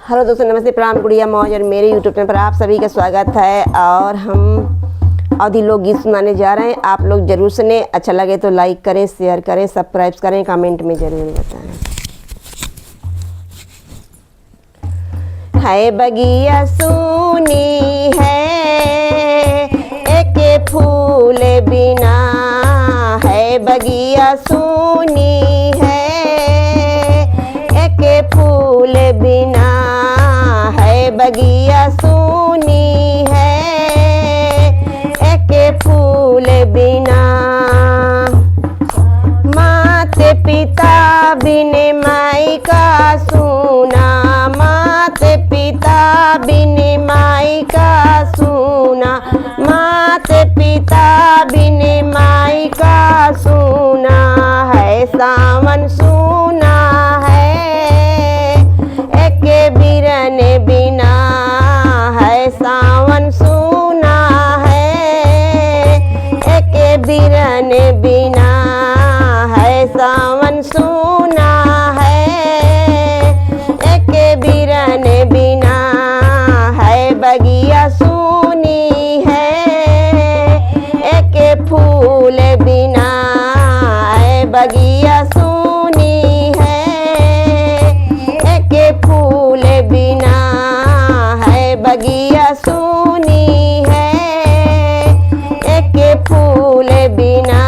Hello दोस्तों, नमस्ते, प्रणाम, गुड़िया मौज और मेरे यूट्यूब चैनल पर आप सभी का स्वागत है। और हम अवधी लोकगीत सुनाने जा रहे हैं। आप लोग जरूर सुने। अच्छा लगे तो लाइक करें, शेयर करें, सब्सक्राइब करें, कमेंट में जरूर बताएं। है बगिया सुनी है एक फूल बिना, है बगिया सुनी है एक फूल बिना, है बगिया सुनी है एक फूल बिना। माते पिता बिन माई का सुना, माते पिता बिन माई का सुना, माते पिता बिन माई का सुना, है सावन सुना है एक बिरन बिना, है सावन सुना है एक बिरन बिना, है सावन सुना है एक बिरन बिना, है बगिया सुनी है एक फूल बिना, है बगिया सुनी है एक फूल बिना, है बगिया सुनी है एक फूल बिना,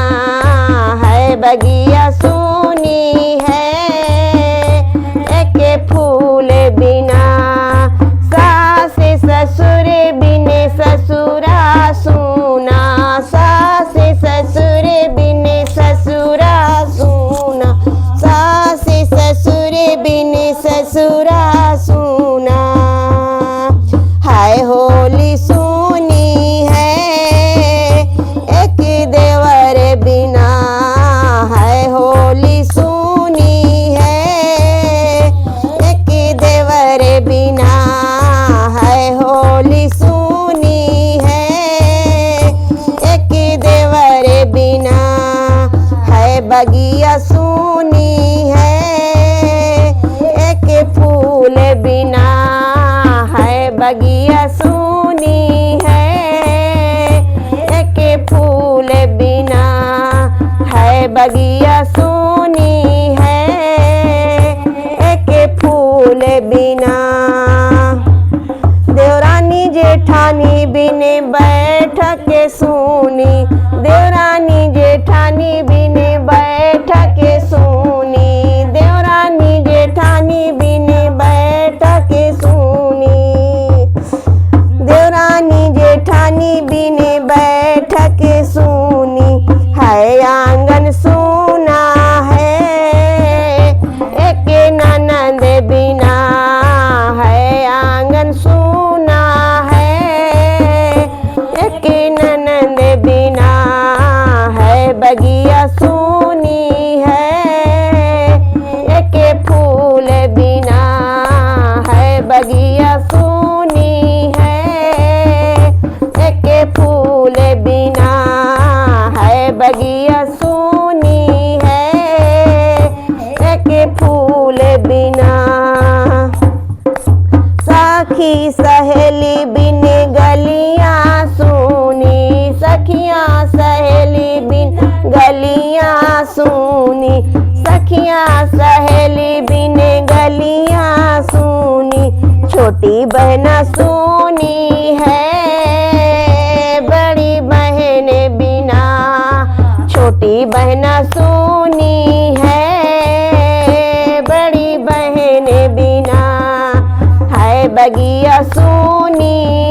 है बगिया सुनी है एक फूल बिना। सास ससुर बिन ससुरा सुना, सास ससुर बिन ससुरा सुना, सास ससुर बिन ससुरा सुना, हाय होली सुनी है एक देवर बिना, है होली सुनी है एक देवर बिना, है होली सुनी है एक देवर बिना, है बगिया सुनी है एक फूल बिना, है बगिया सुनी है एक फूल बिना, है बगिया सुनी है एक फूल बिना। देवरानी जेठानी बिन बैठक सुनी, देवरानी जेठानी बिन बैठक सुनी, देवरानी जेठानी बिन बैठक सुनी, देवरानी जेठानी बिन बैठक सुनी, है आंगन सुना है एक ननद बिना, है आंगन सुना है एक ननद बिना, है बगिया सुनी है एक फूल बिना, है बगिया सुनी है एक फूल बिना, है बगिया सुनी है एक फूल बिना। सखी सहेली बिन गलियां सुनी, सखियां सहेली बिन गलियां सुनी, सखियां सहेली बिन गलियां सुनी, छोटी बहना सुनी है बड़ी बहन बिना, छोटी बहना सुनी है बड़ी बहन बिना, है बगिया सुनी